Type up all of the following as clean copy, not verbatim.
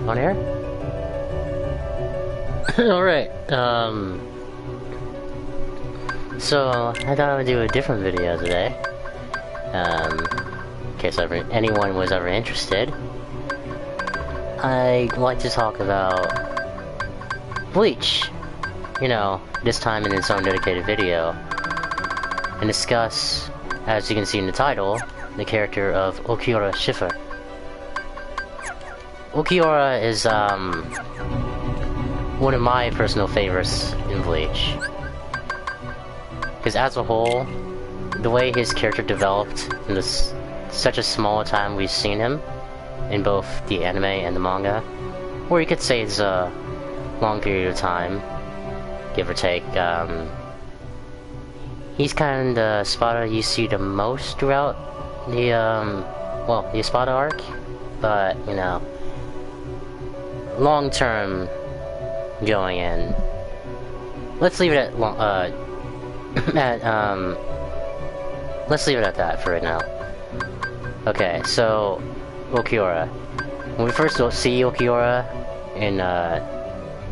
On air? Alright, so I thought I would do a different video today. In case anyone was ever interested. I'd like to talk about Bleach. You know, this time in its own dedicated video. And discuss, as you can see in the title, the character of Ulquiorra Cifer. Ulquiorra is, one of my personal favorites in Bleach. Because as a whole, the way his character developed in this such a small time we've seen him, in both the anime and the manga, or you could say it's a long period of time, give or take, he's kind of the Espada you see the most throughout the, well, the Espada arc, but, you know, long term going in. Let's leave it at let's leave it at that for right now. Okay, so Ulquiorra. When we first see Ulquiorra in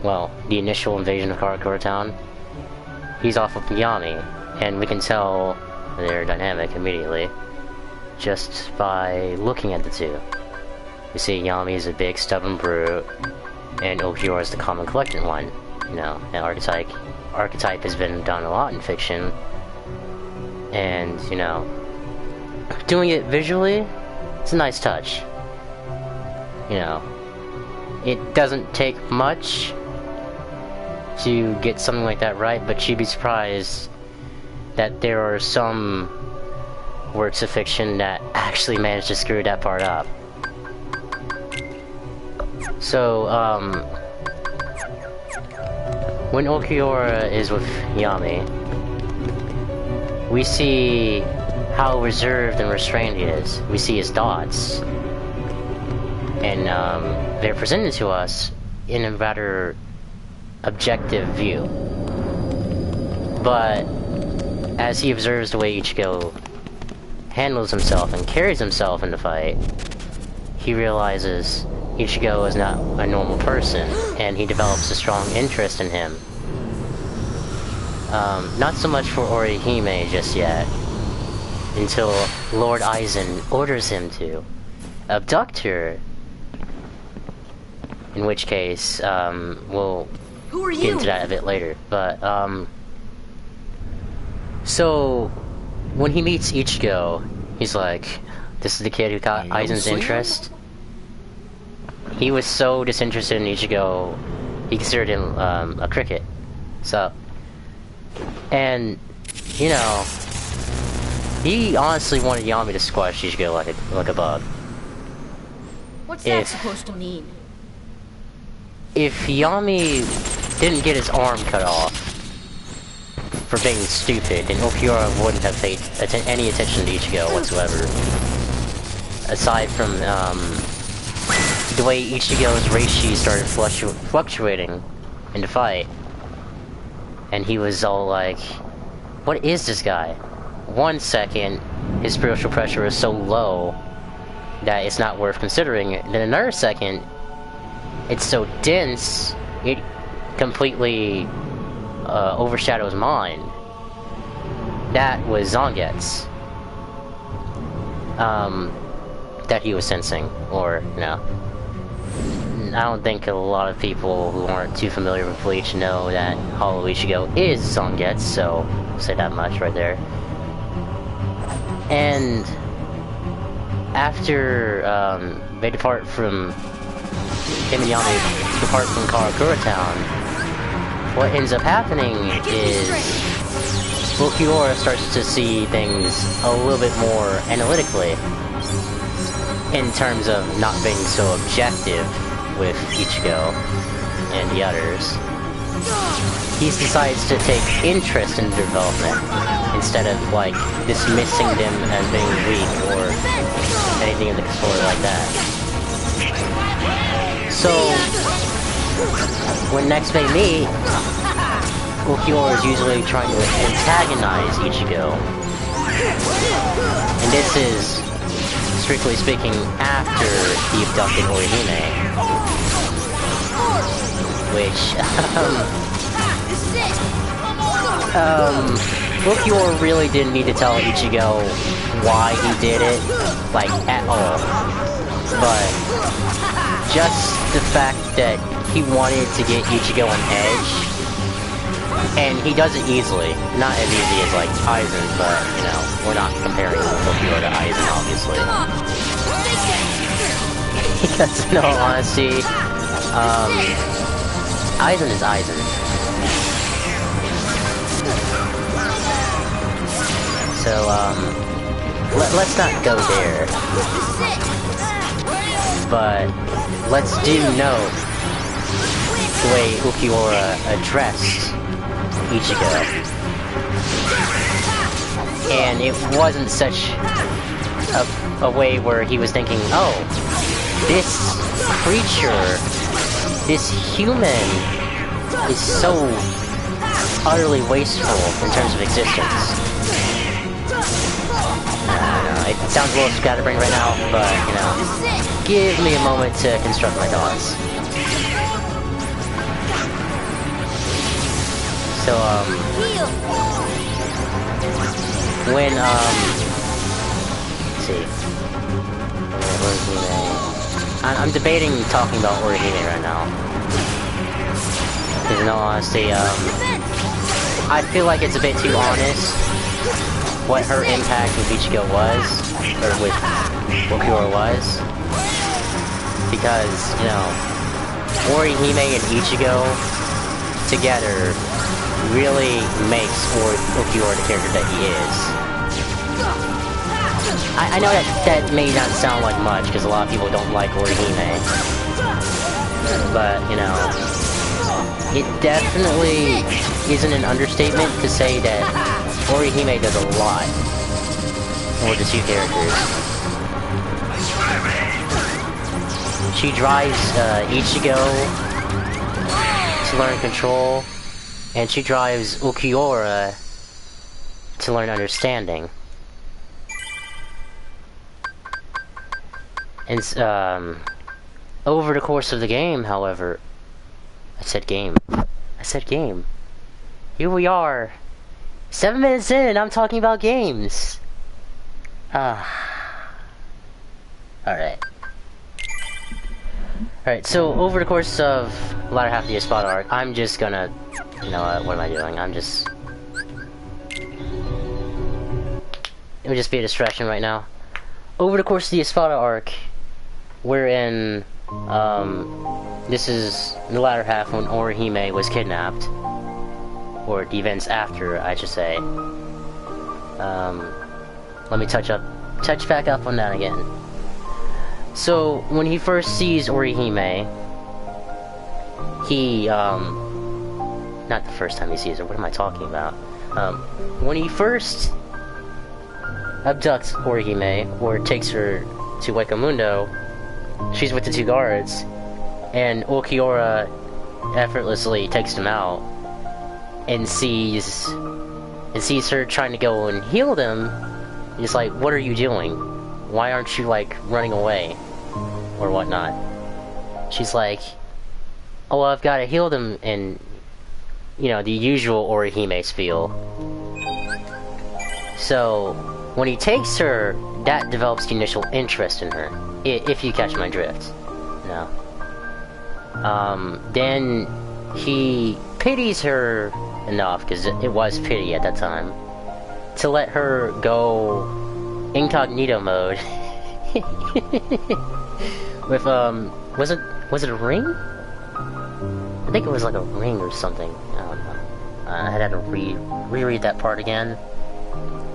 well, the initial invasion of Ulquiorra town, he's off of Yami, and we can tell their dynamic immediately just by looking at the two. You see Yami is a big stubborn brute, and Ulquiorra is the calm and collected one. You know, that archetype has been done a lot in fiction, and, you know, doing it visually, it's a nice touch. You know, it doesn't take much to get something like that right, but you'd be surprised that there are some works of fiction that actually manage to screw that part up. So, when Ulquiorra is with Yami, we see how reserved and restrained he is. We see his thoughts. And, they're presented to us in a rather objective view. But, as he observes the way Ichigo handles himself and carries himself in the fight, he realizes Ichigo is not a normal person, and he develops a strong interest in him. Not so much for Orihime just yet, until Lord Aizen orders him to abduct her. In which case, we'll get into that a bit later. But, so, when he meets Ichigo, he's like, this is the kid who got Aizen's interest. He was so disinterested in Ichigo, he considered him, a cricket. So, and, you know, he honestly wanted Yami to squash Ichigo like a bug. What's that supposed to mean? If Yami didn't get his arm cut off for being stupid, then Ulquiorra wouldn't have paid any attention to Ichigo whatsoever. Aside from, the way Ichigo's reishi started fluctuating in the fight. And he was all like, what is this guy? 1 second, his spiritual pressure is so low that it's not worth considering. Then another second, it's so dense, it completely overshadows mine. That was Zangetsu. That he was sensing, or, you know. I don't think a lot of people who aren't too familiar with Bleach know that Hollow Ichigo is Zangetsu, so I'll say that much right there. And after they depart from him and Yami depart from Karakura Town, what ends up happening is Ulquiorra starts to see things a little bit more analytically, in terms of not being so objective with Ichigo and the others. He decides to take interest in their development instead of like dismissing them as being weak or anything of the sort like that. So when next they meet, Ulquiorra is usually trying to antagonize Ichigo, and this is, strictly speaking, after he abducted Orihime. which, Ulquiorra really didn't need to tell Ichigo why he did it, like, at all. But just the fact that he wanted to get Ichigo an edge, and he does it easily. Not as easy as, like, Aizen, but, you know, we're not comparing Ulquiorra to Aizen, obviously. Because, in all honesty, Aizen is Aizen. So, let's not go there. But, let's do note the way Ulquiorra addressed Ichigo. And it wasn't such a way where he was thinking, oh, this creature, this human, is so utterly wasteful in terms of existence. I don't know, it sounds a little scatterbrained right now, but, you know, give me a moment to construct my thoughts. So, when, let's see. I'm debating talking about Orihime right now. Because in all honesty, I feel like it's a bit too honest what her impact with Ichigo was, or with Ulquiorra was. Because, you know, Orihime and Ichigo together really makes Ulquiorra the character that he is. I know that may not sound like much, because a lot of people don't like Orihime. But, you know, it definitely isn't an understatement to say that Orihime does a lot for the two characters. She drives Ichigo to learn control, and she drives Ulquiorra to learn understanding. And, over the course of the game, however... I said game. Here we are. 7 minutes in, and I'm talking about games. Alright. Alright, so over the course of the latter half of the Espada arc, I'm just gonna... You know what am I doing? It would just be a distraction right now. Over the course of the Espada arc, we're in, this is the latter half when Orihime was kidnapped. Or the events after, I should say. Let me touch back up on that again. So, when he first sees Orihime, he, not the first time he sees her, what am I talking about? When he first abducts Orihime, or takes her to Wakamundo, she's with the two guards, and Ulquiorra effortlessly takes them out, and sees her trying to go and heal them. He's like, what are you doing? Why aren't you, like, running away? Or whatnot. She's like, oh, well, I've got to heal them, and, you know, the usual Orihime spiel. So, when he takes her, that develops the initial interest in her. If you catch my drift. No. Then he pities her enough, because it was pity at that time, to let her go incognito mode. With, was it a ring? I think it was like a ring or something. I don't know. I had to reread that part again.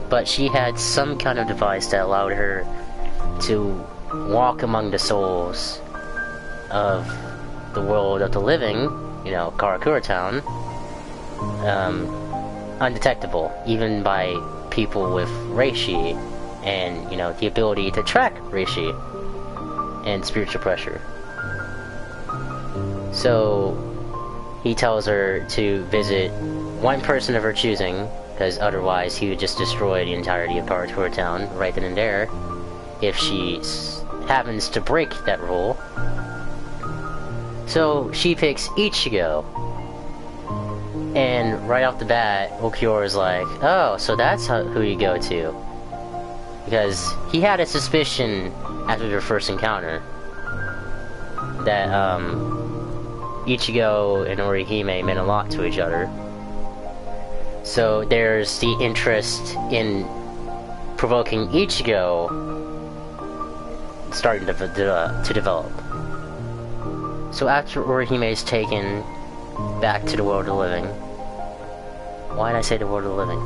But she had some kind of device that allowed her to walk among the souls of the world of the living, you know, Karakura Town, undetectable, even by people with Reishi, and, you know, the ability to track Reishi and spiritual pressure. So, he tells her to visit one person of her choosing, because otherwise he would just destroy the entirety of Karakura Town right then and there, if she happens to break that rule. So she picks Ichigo. And right off the bat, Ulquiorra is like, oh, so that's who you go to. Because he had a suspicion after their first encounter that Ichigo and Orihime meant a lot to each other. So there's the interest in provoking Ichigo starting to develop. So after Orihime is taken back to the world of the living, why did I say the world of the living?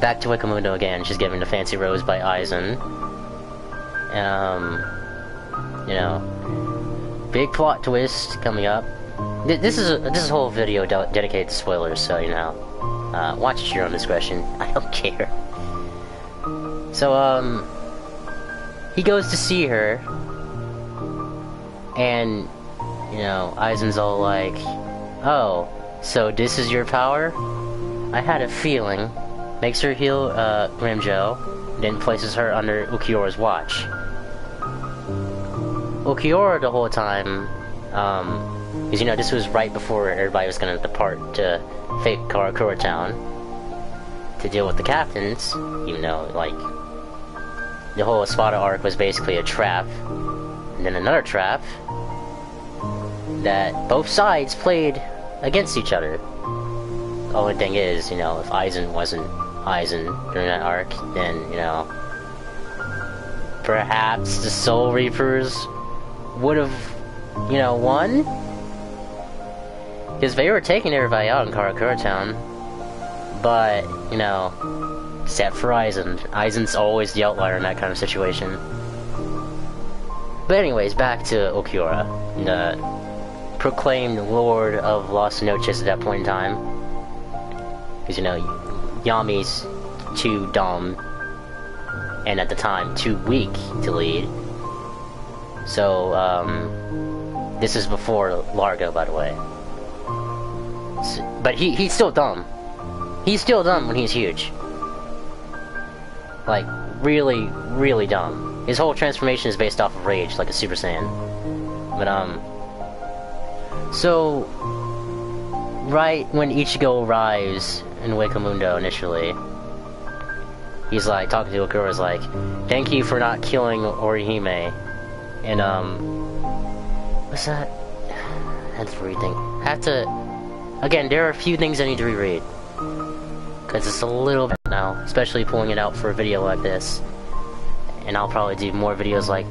Back to Wakamundo again. She's given the fancy rose by Aizen. You know, big plot twist coming up. This is a whole video dedicated to spoilers, so you know, watch at your own discretion. I don't care. So he goes to see her, and you know, Aizen's all like, "Oh, so this is your power?" I had a feeling. Makes her heal Grimjo, then places her under Ulquiorra's watch. Ulquiorra the whole time, because you know this was right before everybody was gonna depart to fake Karakura Town to deal with the captains, even though like the whole Espada arc was basically a trap, and then another trap that both sides played against each other. The only thing is, you know, if Aizen wasn't Aizen during that arc, then, you know, perhaps the Soul Reapers would have, you know, won? Because they were taking everybody out in Karakura Town, but, you know, except for Aizen. Aizen's always the outlier in that kind of situation. But anyways, back to Ulquiorra, the proclaimed Lord of Las Noches at that point in time. Because, you know, Yami's too dumb, and at the time, too weak to lead. So, this is before Largo, by the way. So, but he's still dumb. He's still dumb when he's huge. Like, really, really dumb. His whole transformation is based off of rage, like a Super Saiyan. But, so, right when Ichigo arrives in Wakamundo initially, he's like, talking to Ulquiorra's like, thank you for not killing Orihime. And, what's that? I have to rethink. Again, there are a few things I need to reread. Because it's a little bit now, especially pulling it out for a video like this. And I'll probably do more videos like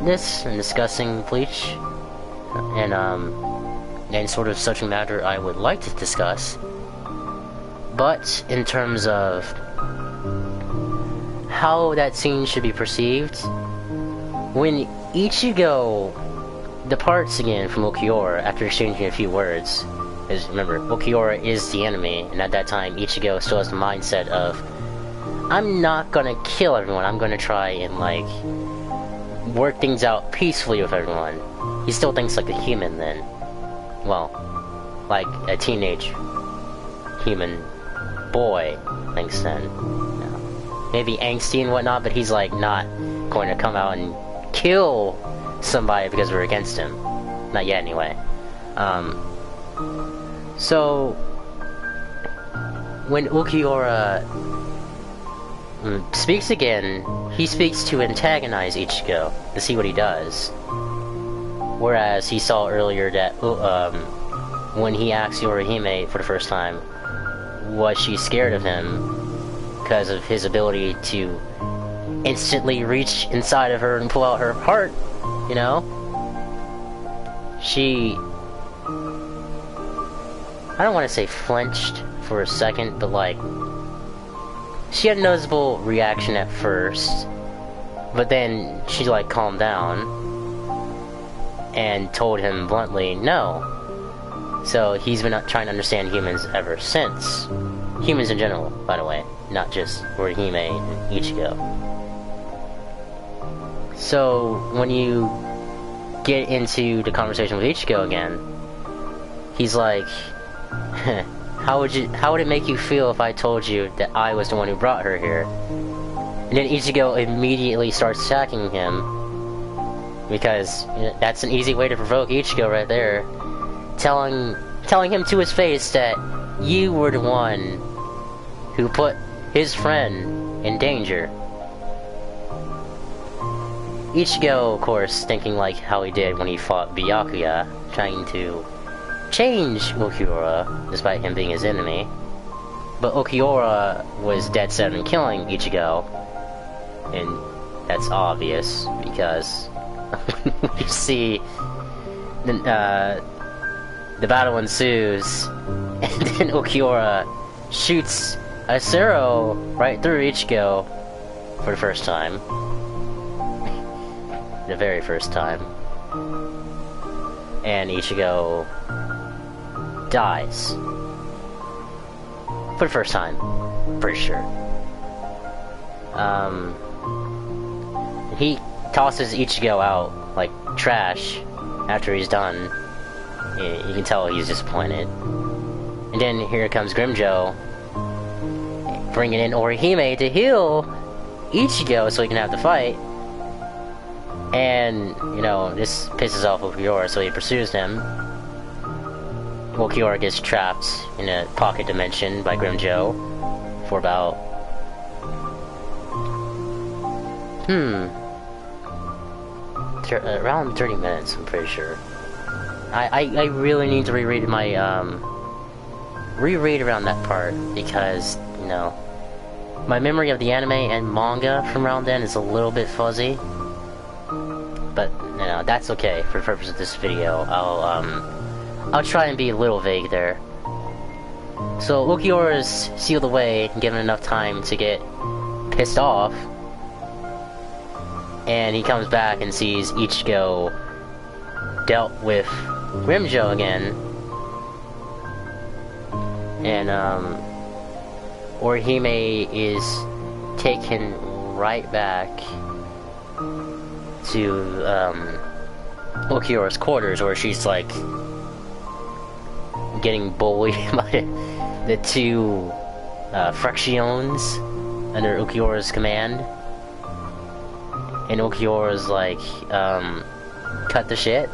this, and discussing Bleach. And sort of such a matter I would like to discuss. But in terms of how that scene should be perceived, when Ichigo departs again from Ulquiorra after exchanging a few words, because remember, Ulquiorra is the enemy, and at that time Ichigo still has the mindset of, I'm not gonna kill everyone, I'm gonna try and like work things out peacefully with everyone. He still thinks like a human then. Well, like a teenage human boy thinks then. You know, maybe angsty and whatnot, but he's like not going to come out and kill somebody because we're against him. Not yet anyway. So when Ulquiorra speaks again, he speaks to antagonize Ichigo to see what he does. Whereas he saw earlier that when he asked Orihime for the first time, was she scared of him because of his ability to instantly reach inside of her and pull out her heart, you know? She, I don't want to say flinched for a second, but like, she had a noticeable reaction at first, but then she like calmed down and told him bluntly no. So he's been trying to understand humans ever since. Humans in general, by the way, not just Orihime and Ichigo. So when you get into the conversation with Ichigo again, he's like, how would it make you feel if I told you that I was the one who brought her here? And then Ichigo immediately starts attacking him Because that's an easy way to provoke Ichigo right there. Telling him to his face that you were the one who put his friend in danger. Ichigo, of course, thinking like how he did when he fought Byakuya, trying to change Ulquiorra, despite him being his enemy. But Ulquiorra was dead set on killing Ichigo, and that's obvious, because you see the battle ensues, and then Ulquiorra shoots a Zero right through Ichigo for the first time. The very first time. And Ichigo dies. For the first time. Pretty sure. He tosses Ichigo out like trash after he's done. You can tell he's disappointed. And then here comes Grimmjow, bringing in Orihime to heal Ichigo so he can have the fight. And, you know, this pisses off Ulquiorra, so he pursues him. Ulquiorra gets trapped in a pocket dimension by Grimmjow for about... around 30 minutes, I'm pretty sure. I really need to reread my, reread around that part, because, you know, my memory of the anime and manga from around then is a little bit fuzzy. But, you know, that's okay for the purpose of this video. I'll try and be a little vague there. So, Ulquiorra's sealed away, given enough time to get pissed off. And he comes back and sees Ichigo dealt with Grimmjow again. And, Orihime is taken right back to Ulquiorra's quarters, where she's like getting bullied by the two Fractions under Ulquiorra's command, and Ulquiorra's like cut the shit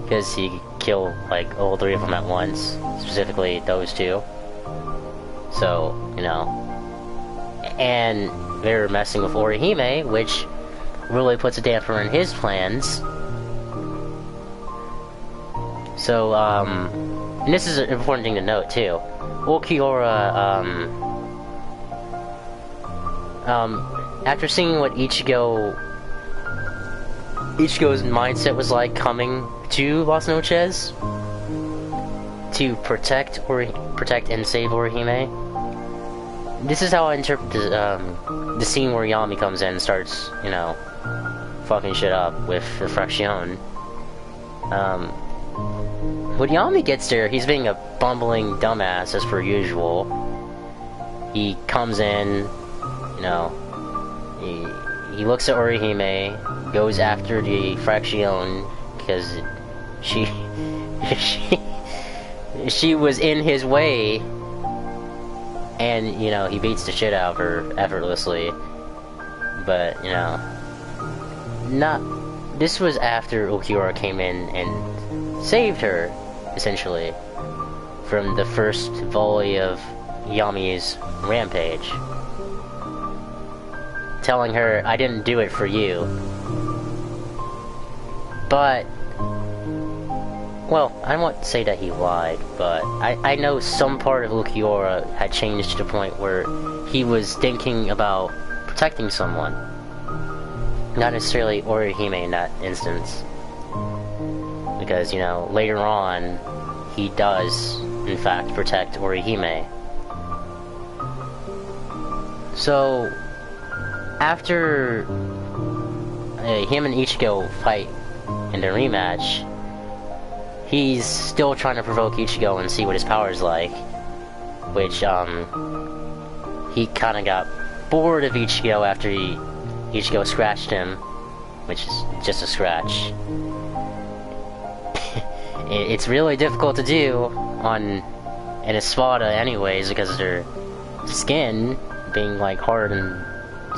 because he killed like all three of them at once, specifically those two. So, you know, and they're messing with Orihime, which really puts a damper in his plans. So, and this is an important thing to note too. Ulquiorra, after seeing what Ichigo's mindset was like coming to Las Noches to protect and save Orihime, this is how I interpret the scene where Yami comes in and starts, you know, fucking shit up with the Fraction. When Yami gets there, he's being a bumbling dumbass as per usual. He comes in, you know, he looks at Orihime, goes after the Fraction because she was in his way, and, you know, he beats the shit out of her effortlessly. But, you know, this was after Ulquiorra came in and saved her, essentially, from the first volley of Yami's rampage. Telling her, I didn't do it for you. But, well, I won't say that he lied, but I know some part of Ulquiorra had changed to the point where he was thinking about protecting someone. Not necessarily Orihime in that instance. Because, you know, later on, he does, in fact, protect Orihime. So, after him and Ichigo fight in the rematch, he's still trying to provoke Ichigo and see what his power is like. Which, he kinda got bored of Ichigo after Ichigo scratched him, which is just a scratch. It's really difficult to do on an Espada anyways, because of their skin being like hard and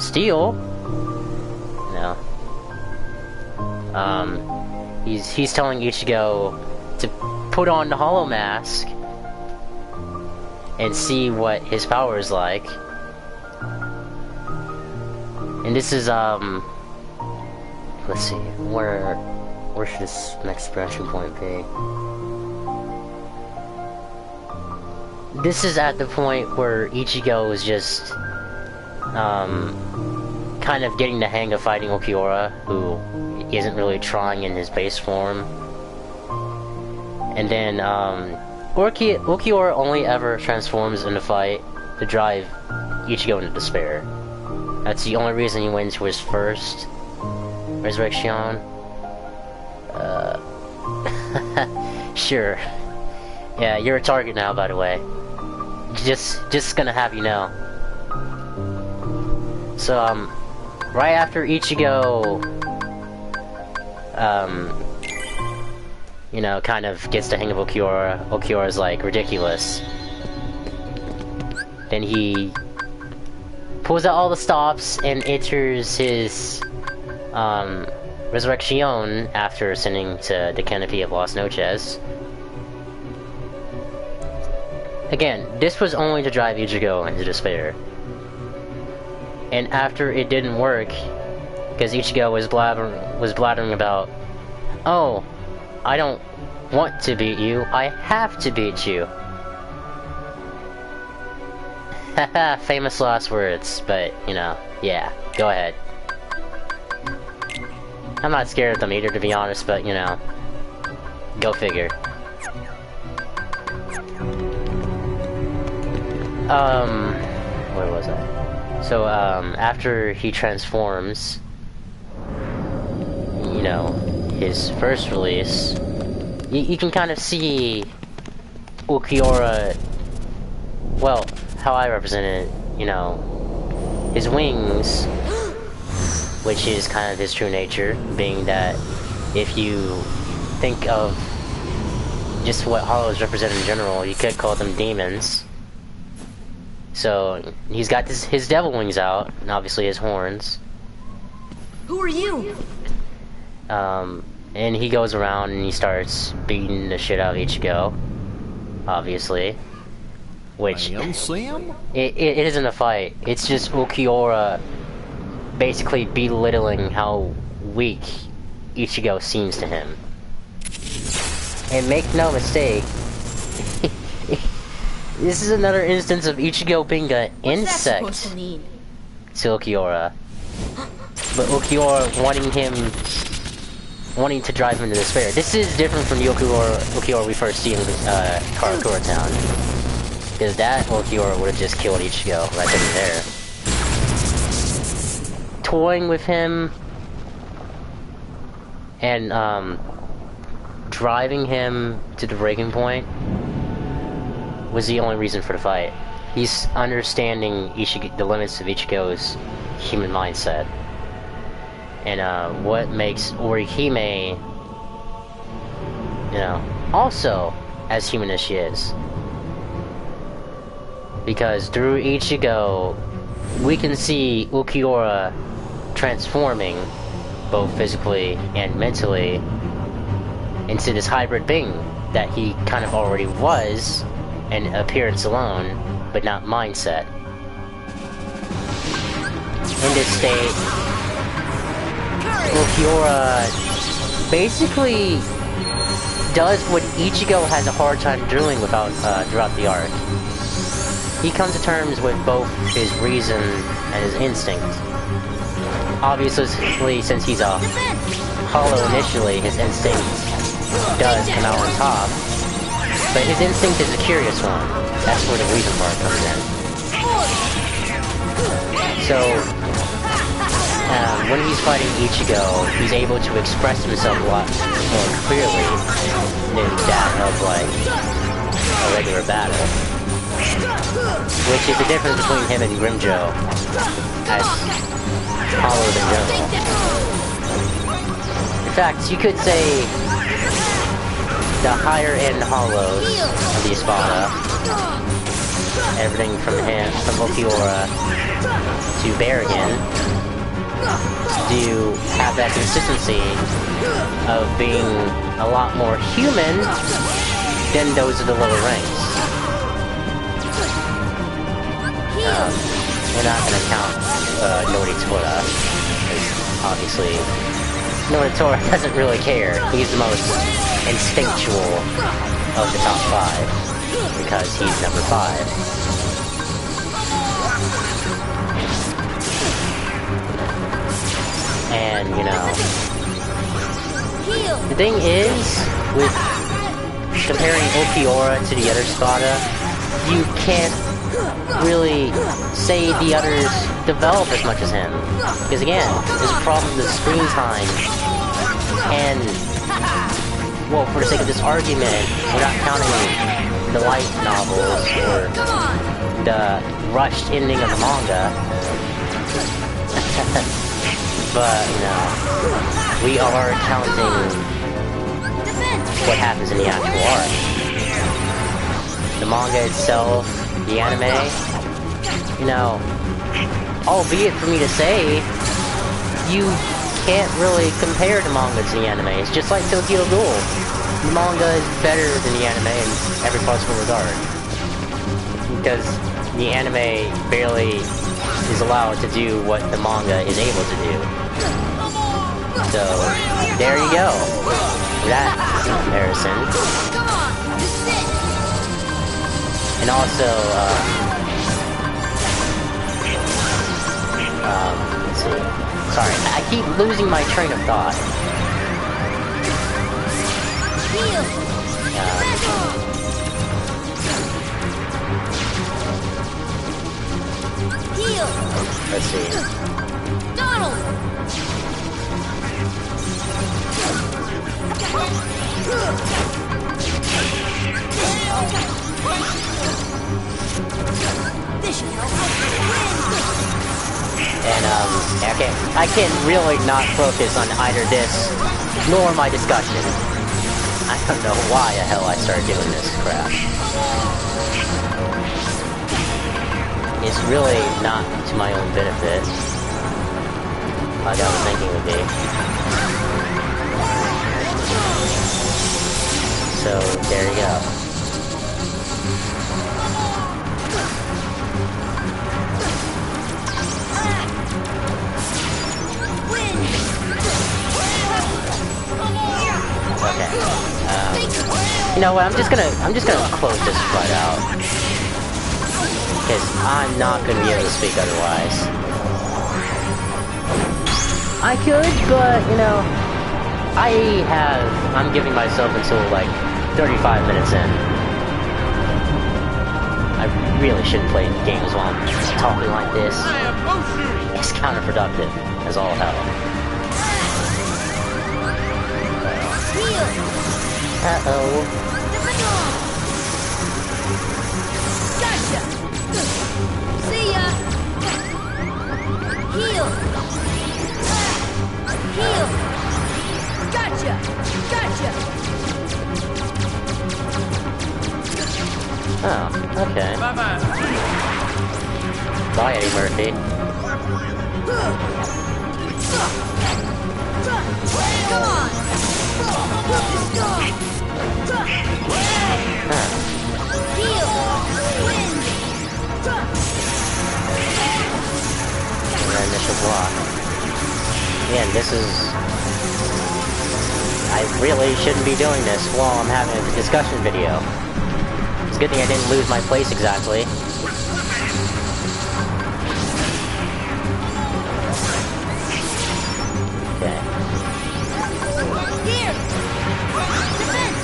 steel. You know. He's telling Ichigo to put on the Hollow Mask and see what his power is like. And this is, let's see, where should this next branching point be? This is at the point where Ichigo is just, kind of getting the hang of fighting Ulquiorra, who isn't really trying in his base form. And then, Ulquiorra only ever transforms in a fight to drive Ichigo into despair. That's the only reason he went to his first resurrection. Sure. Yeah, you're a target now, by the way. Just gonna have you know. So, right after Ichigo, you know, kind of gets the hang of Ulquiorra, Ulquiorra's like, ridiculous. Then he pulls out all the stops and enters his, resurrection after ascending to the canopy of Las Noches. Again, this was only to drive Ichigo into despair. And after it didn't work, because Ichigo was blathering about, oh, I don't want to beat you, I have to beat you. Haha, famous last words, but, you know, yeah, go ahead. I'm not scared of them either, to be honest, but, you know, go figure. Where was I? So, after he transforms, you know, his first release, you can kind of see Ulquiorra, well, how I represent it, you know, his wings, which is kind of his true nature, being that if you think of just what hollows represent in general, you could call them demons. So, he's got his devil wings out, and obviously his horns. Who are you? And he goes around and he starts beating the shit out of Ichigo, obviously. Which, I am Sam? it isn't a fight, it's just Ulquiorra basically belittling how weak Ichigo seems to him. And make no mistake, this is another instance of Ichigo being an insect to Ulquiorra. But Ulquiorra wanting to drive him into despair. This is different from the Ulquiorra we first see in Karakura Town. Because that Ulquiorra would have just killed Ichigo right then and there. Toying with him and driving him to the breaking point was the only reason for the fight. He's understanding the limits of Ichigo's human mindset. And what makes Orihime, you know, also as human as she is. Because through Ichigo, we can see Ulquiorra transforming, both physically and mentally, into this hybrid being that he kind of already was, in appearance alone, but not mindset. In this state, Ulquiorra basically does what Ichigo has a hard time doing throughout the arc. He comes to terms with both his reason and his instinct. Obviously, since he's a hollow initially, his instinct does come out on top. But his instinct is a curious one. That's where the reason part comes in. So, when he's fighting Ichigo, he's able to express himself a lot more clearly than that of, like, a regular battle. Which is the difference between him and Grimjo, as hollow in general. In fact, you could say the higher end hollows of the Espada, everything from Ulquiorra to Berrigan, do have that consistency of being a lot more human than those of the lower ranks. We're not gonna count Noritora, because obviously Noritora doesn't really care. He's the most instinctual of the top 5, because he's number 5. And, you know, the thing is, with comparing Ulquiorra to the other Spada, you can't really say the others develop as much as him. Because again, there's a problem with screen time. And, well, for the sake of this argument, we're not counting the light novels or the rushed ending of the manga. But, you know, we are counting what happens in the actual arc. The manga itself, the anime, you know, albeit for me to say, you can't really compare the manga to the anime. It's just like Tokyo Ghoul. The manga is better than the anime in every possible regard. Because the anime barely is allowed to do what the manga is able to do. So, there you go. That comparison. And also, let's see. Sorry, I keep losing my train of thought. Let's see. Donald! And I can't really not focus on either this nor my discussion. I don't know why the hell I started doing this crap. It's really not to my own benefit, like I was thinking it would be. So, there you go. Okay. You know what? I'm just gonna close this right out, because I'm not gonna be able to speak otherwise. I could, but you know, I'm giving myself until like 35 minutes in. I really shouldn't play games while I'm talking like this. It's counterproductive as all hell. Uh-oh. Gotcha! See ya! Heal! Heal! Gotcha! Gotcha! Oh, okay. Bye-bye. Bye, Eddie Murphy. Come on! Let's go! Huh. Heal! Win! And initial block. Again, this is... I really shouldn't be doing this while I'm having a discussion video. It's a good thing I didn't lose my place exactly. Okay. Here! Defense!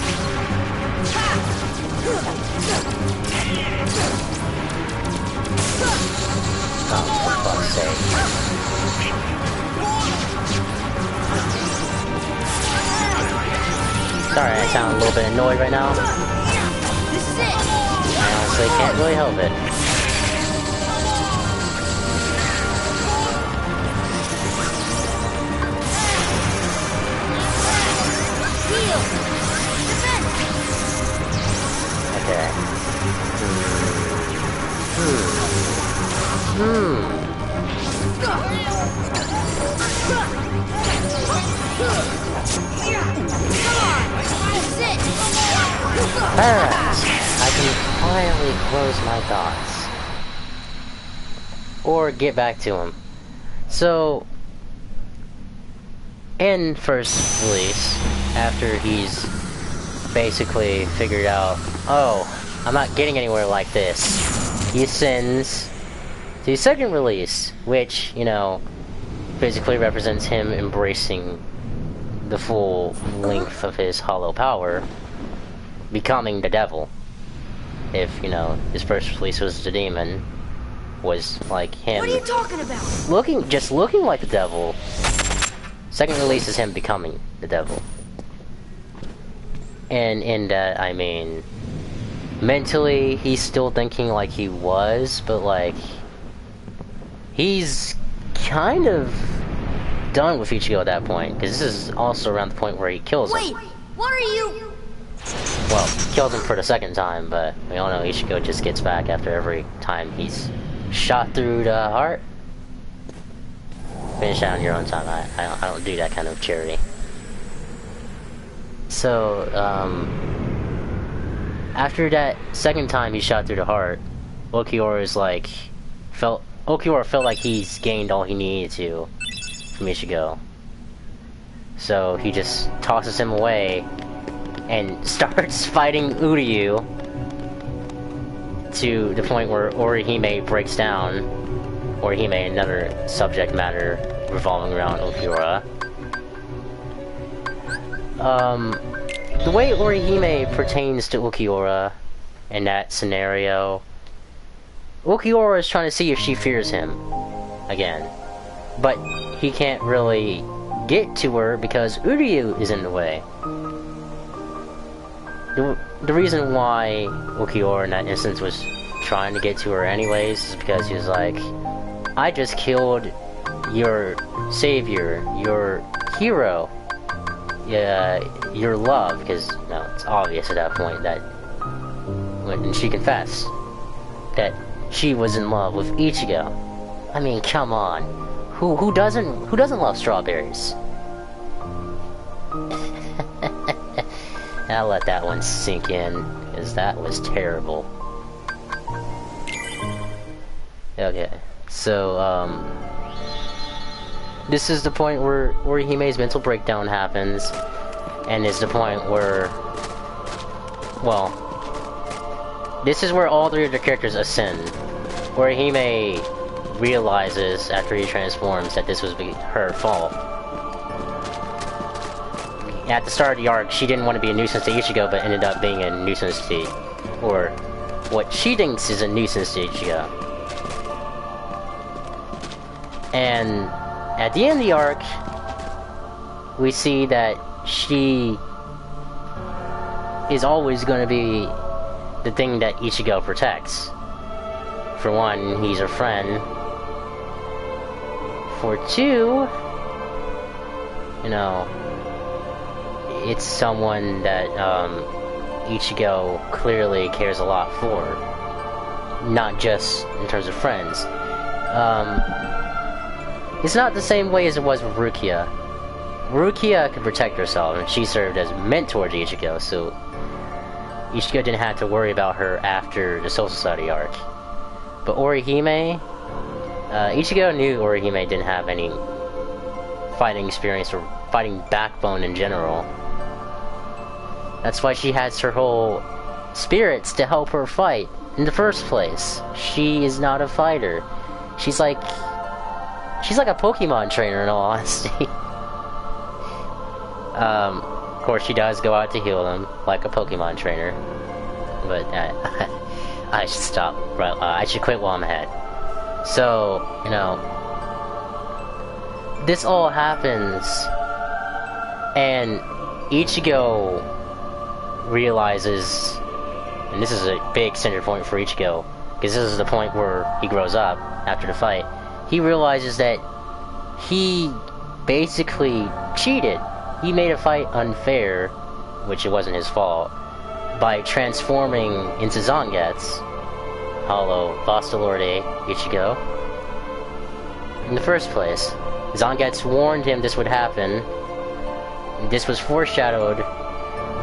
Oh, for fuck's sake. Sorry, I sound a little bit annoyed right now. This is it! I honestly can't really help it. Heal! Defense! Okay. That's it! Alright, I can finally close my dots. Or get back to him. So, in first release, after he's basically figured out, oh, I'm not getting anywhere like this, he sends to second release, which, you know, basically represents him embracing the full length of his hollow power, becoming the devil. If, you know, his first release was the demon, was like him. What are you talking about? Just looking like the devil. Second release is him becoming the devil. And in that, I mean, mentally, he's still thinking like he was, but like, he's kind of done with Ichigo at that point, because this is also around the point where he kills him. Wait, what are you? Well, kills him for the second time, but we all know Ichigo just gets back after every time he's shot through the heart. Finish that on your own time. I don't do that kind of charity. So, after that second time he shot through the heart, Ulquiorra felt like he's gained all he needed to from Ichigo. So he just tosses him away and starts fighting Uryu to the point where Orihime breaks down. Orihime, another subject matter revolving around Ulquiorra. The way Orihime pertains to Ulquiorra in that scenario, Ulquiorra is trying to see if she fears him again, but he can't really get to her because Uryu is in the way. The reason why Ulquiorra in that instance was trying to get to her anyways is because he was like, I just killed your savior, your hero, your love, because no, it's obvious at that point that when she confessed that she was in love with Ichigo. I mean, come on, who doesn't love strawberries? I'll let that one sink in, because that was terrible. Okay, so this is the point where Orihime's mental breakdown happens, and is the point where, well, this is where all three of the characters ascend. Orihime realizes after he transforms that this was her fault. At the start of the arc, she didn't want to be a nuisance to Ichigo, but ended up being a nuisance to, or what she thinks is a nuisance to Ichigo. And at the end of the arc, we see that she is always going to be the thing that Ichigo protects. For one, he's her friend. For two, you know, it's someone that Ichigo clearly cares a lot for. Not just in terms of friends. It's not the same way as it was with Rukia. Rukia could protect herself, and she served as mentor to Ichigo, so Ichigo didn't have to worry about her after the Soul Society arc. But Orihime, Ichigo knew Orihime didn't have any fighting experience or fighting backbone in general. That's why she has her whole spirits to help her fight in the first place. She is not a fighter. She's like a Pokemon trainer in all honesty. Of course she does go out to heal them like a Pokemon trainer. But I should stop. I should quit while I'm ahead. So, you know, this all happens, and Ichigo realizes, and this is a big center point for Ichigo, because this is the point where he grows up after the fight. He realizes that he basically cheated. He made a fight unfair, which it wasn't his fault, by transforming into Zangetsu, Hollow Vastalorde Ichigo. In the first place, Zangetsu warned him this would happen, this was foreshadowed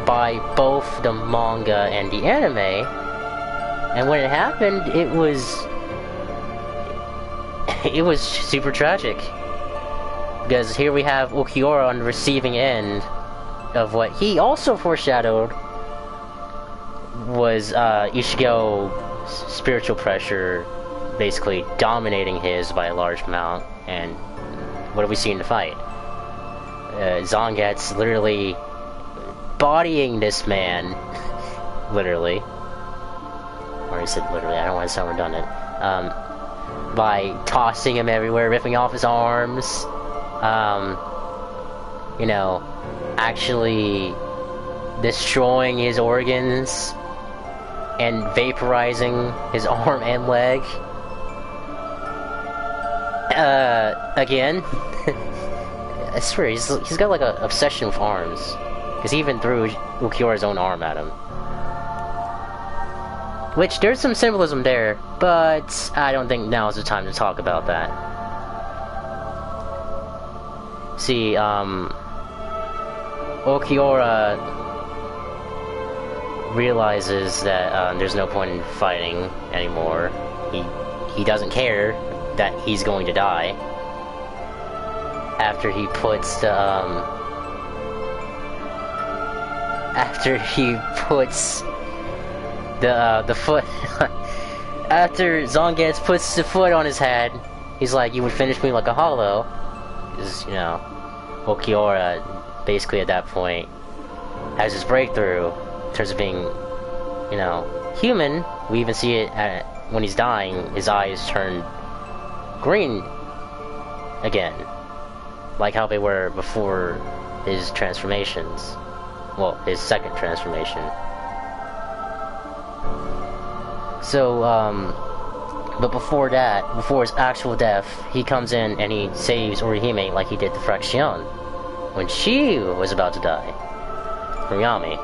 by both the manga and the anime, and when it happened, it was super tragic. Because here we have Ulquiorra on the receiving end of what he also foreshadowed was Ichigo's spiritual pressure basically dominating his by a large amount, and what have we seen in the fight? Zanget's literally bodying this man, literally. Or he said literally, I don't want to sound redundant. By tossing him everywhere, ripping off his arms, you know, actually destroying his organs and vaporizing his arm and leg. Again, I swear, he's got like an obsession with arms. Because he even threw Ulquiorra's own arm at him. Which, there's some symbolism there, but I don't think now is the time to talk about that. See, Ulquiorra realizes that there's no point in fighting anymore. He doesn't care that he's going to die. After he puts the the foot after Zanget puts the foot on his head, he's like, "You would finish me like a hollow." Because, you know, Ulquiorra basically at that point has his breakthrough in terms of being, you know, human. We even see it when he's dying, his eyes turn green again, like how they were before his transformations. Well, his second transformation. So, but before that, before his actual death, he comes in and he saves Orihime like he did the Fraction when she was about to die from Yami.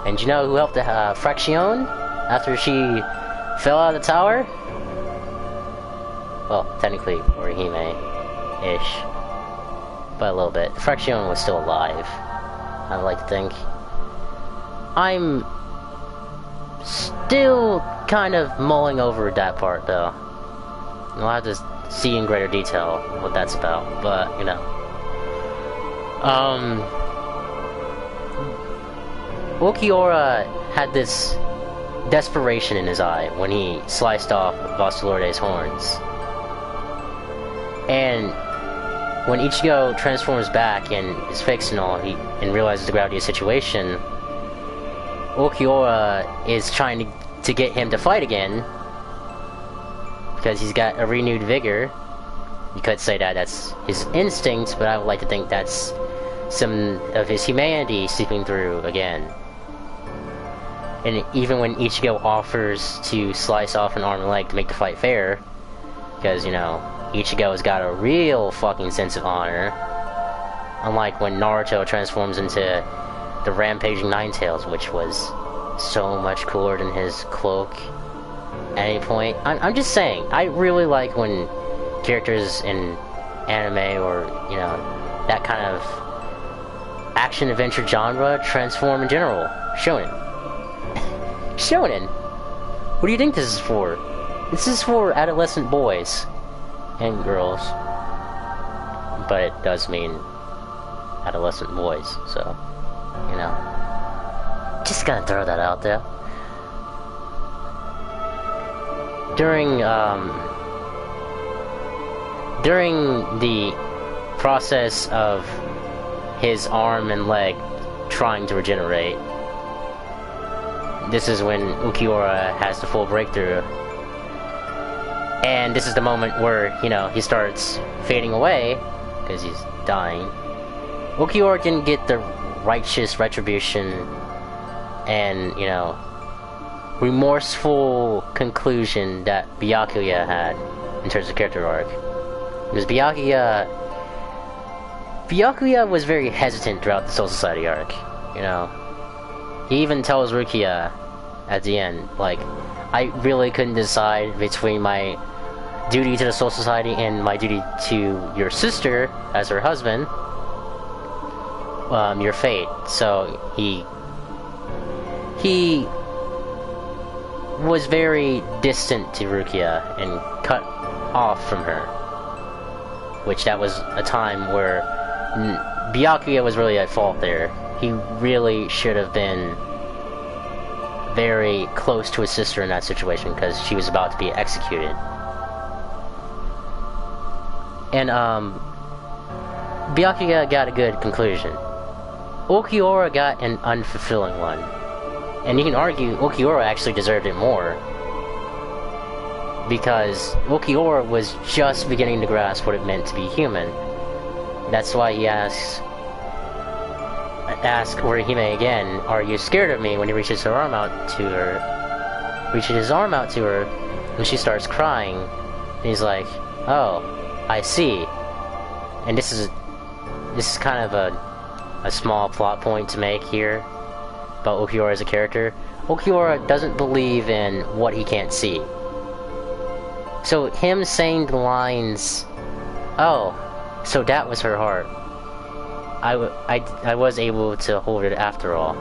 And you know who helped the Fraction after she fell out of the tower? Well, technically Orihime-ish, but a little bit. The Fraction was still alive, I like to think. I'm still kind of mulling over that part, though. I'll have to see in greater detail what that's about, but, you know. Ulquiorra had this desperation in his eye when he sliced off Bastalorde's horns. And when Ichigo transforms back and is fixed and all, and realizes the gravity of the situation, Ulquiorra is trying to get him to fight again because he's got a renewed vigor. You could say that that's his instincts, but I would like to think that's some of his humanity seeping through again. And even when Ichigo offers to slice off an arm and leg to make the fight fair, because, you know, Ichigo's got a real fucking sense of honor, unlike when Naruto transforms into the rampaging Ninetales, which was so much cooler than his cloak at any point. I'm just saying, I really like when characters in anime or, you know, that kind of action-adventure genre transform in general. Shonen. Shonen! What do you think this is for? This is for adolescent boys and girls. But it does mean adolescent boys, so, you know. Just gonna throw that out there. During the process of his arm and leg trying to regenerate, this is when Ulquiorra has the full breakthrough. And this is the moment where, you know, he starts fading away, because he's dying. Ulquiorra can get the righteous retribution and, you know, remorseful conclusion that Byakuya had in terms of character arc. Because Byakuya was very hesitant throughout the Soul Society arc, you know. He even tells Rukia at the end, like, I really couldn't decide between my duty to the Soul Society and my duty to your sister as her husband. your fate. So he was very distant to Rukia and cut off from her. Which that was a time where Byakuya was really at fault there. He really should have been very close to his sister in that situation because she was about to be executed. And Byakuya got a good conclusion. Ulquiorra got an unfulfilling one. And you can argue Ulquiorra actually deserved it more. Because Ulquiorra was just beginning to grasp what it meant to be human. That's why he asks Orihime again, "Are you scared of me?" when he reaches his arm out to her. And she starts crying. And he's like, "Oh, I see." And this is kind of a small plot point to make here about Ulquiorra as a character. Ulquiorra doesn't believe in what he can't see. So him saying the lines, "Oh, so that was her heart. I was able to hold it after all."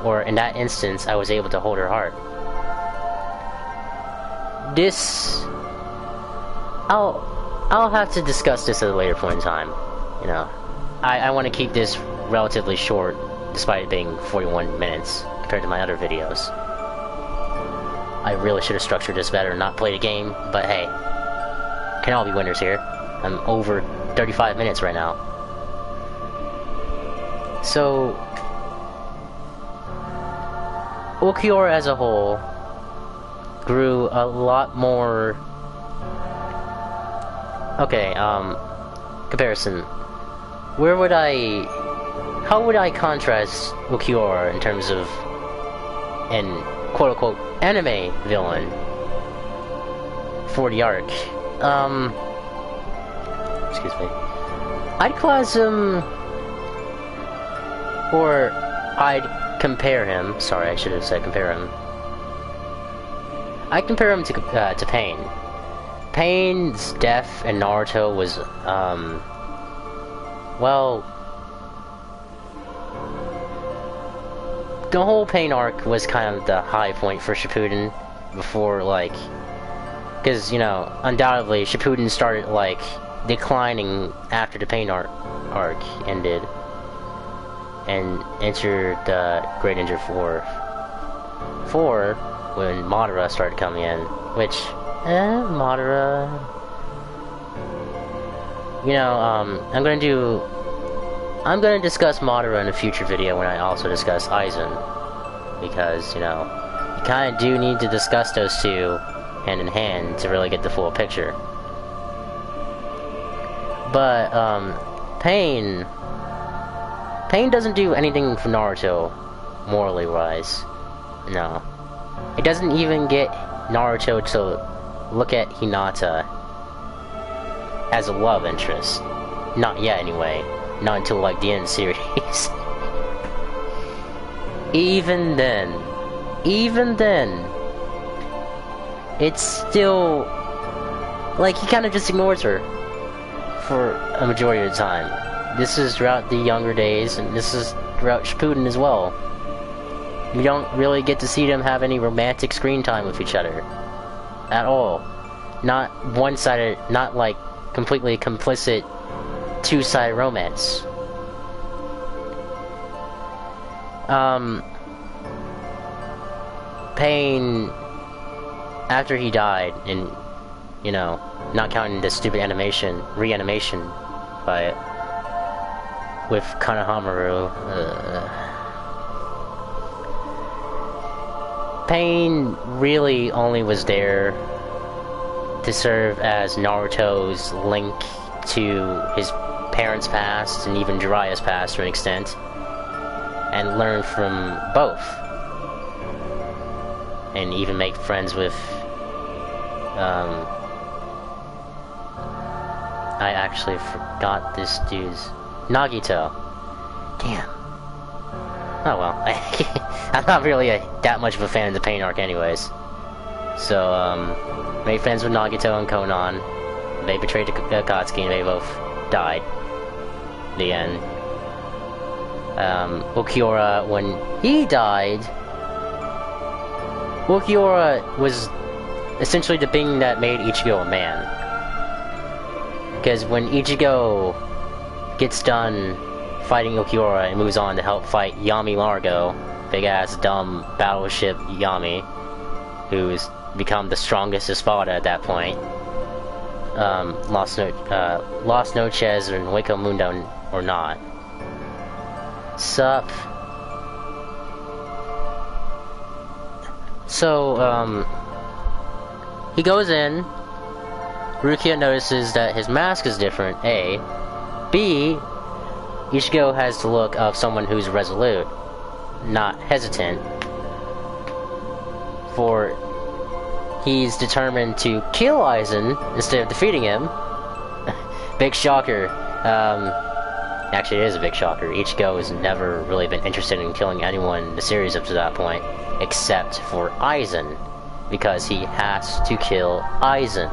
Or in that instance, I was able to hold her heart. This... I'll have to discuss this at a later point in time. You know, I want to keep this relatively short, despite it being 41 minutes compared to my other videos. I really should have structured this better and not played a game, but hey, can all be winners here. I'm over 35 minutes right now. So, Ulquiorra as a whole grew a lot more... Okay, comparison. How would I contrast Ulquiorra in terms of an quote-unquote anime villain for the arc? Excuse me. I'd class him, or I'd compare him. Sorry, I should have said compare him. I'd compare him to Pain. Pain's death in Naruto was, well, the whole Pain arc was kind of the high point for Shippuden before, like, because, you know, undoubtedly Shippuden started, like, declining after the Pain arc ended and entered Great Ninja 4 when Madara started coming in, which, Madara, you know, I'm gonna discuss Madara in a future video when I also discuss Aizen, because, you know, you kinda do need to discuss those two hand in hand to really get the full picture. But, Pain doesn't do anything for Naruto, morally wise. No. It doesn't even get Naruto to look at Hinata as a love interest. Not yet, anyway. Not until, like, the end series. Even then, it's still, like, he kind of just ignores her for a majority of the time. This is throughout the younger days, and this is throughout Shippuden as well. You don't really get to see them have any romantic screen time with each other. At all. Not one-sided, not like completely complicit two-sided romance. Pain, after he died, and, you know, not counting the stupid reanimation by it, with Konohamaru, Pain really only was there to serve as Naruto's link to his parents' past, and even Jiraiya's past to an extent, and learn from both. And even make friends with, I actually forgot this dude's... Nagito. Damn. Oh well, I'm not really that much of a fan of the Pain arc anyways. So, made friends with Nagito and Konan. They betrayed Akatsuki and they both died. The end. Ulquiorra, when he died, Ulquiorra was essentially the thing that made Ichigo a man. Because when Ichigo gets done fighting Ulquiorra and moves on to help fight Yami Largo, big-ass, dumb battleship Yami, who's become the strongest Espada at that point, Las Noches and Hueco Mundo or not. Sup? So, he goes in, Rukia notices that his mask is different, A. B, Ichigo has the look of someone who's resolute, not hesitant, for he's determined to kill Aizen instead of defeating him. Big shocker. Actually, it is a big shocker. Ichigo has never really been interested in killing anyone in the series up to that point, except for Aizen, because he has to kill Aizen.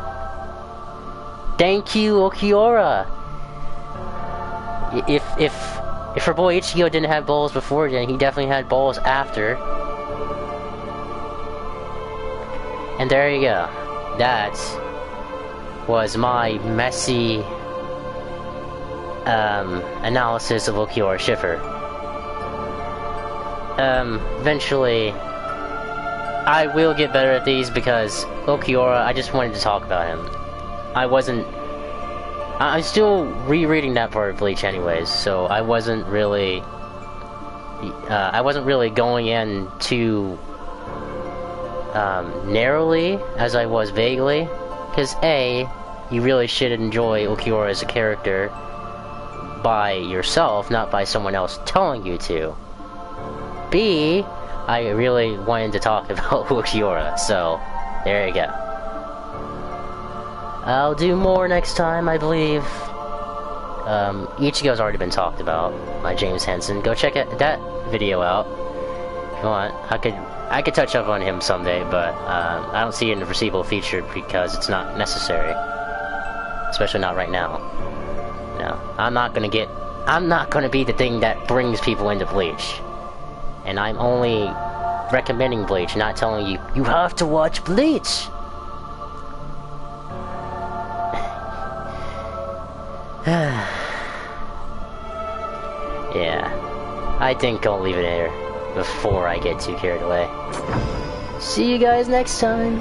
Thank you, Ulquiorra! If our boy Ichigo didn't have balls before then, he definitely had balls after. And there you go. That was my messy analysis of Ulquiorra Schiffer. Eventually, I will get better at these because Ulquiorra, I just wanted to talk about him. I'm still rereading that part of Bleach anyways, so I wasn't really going in too narrowly as I was vaguely, because A, you really should enjoy Ulquiorra as a character by yourself, not by someone else telling you to. B, I really wanted to talk about Ulquiorra, so there you go. I'll do more next time, I believe. Ichigo's already been talked about by James Henson. Go check that video out if you want. I could touch up on him someday, but I don't see it in the foreseeable future because it's not necessary. Especially not right now. No, I'm not gonna be the thing that brings people into Bleach. And I'm only recommending Bleach, not telling you, you have to watch Bleach! Yeah, I think I'll leave it here before I get too carried away. See you guys next time!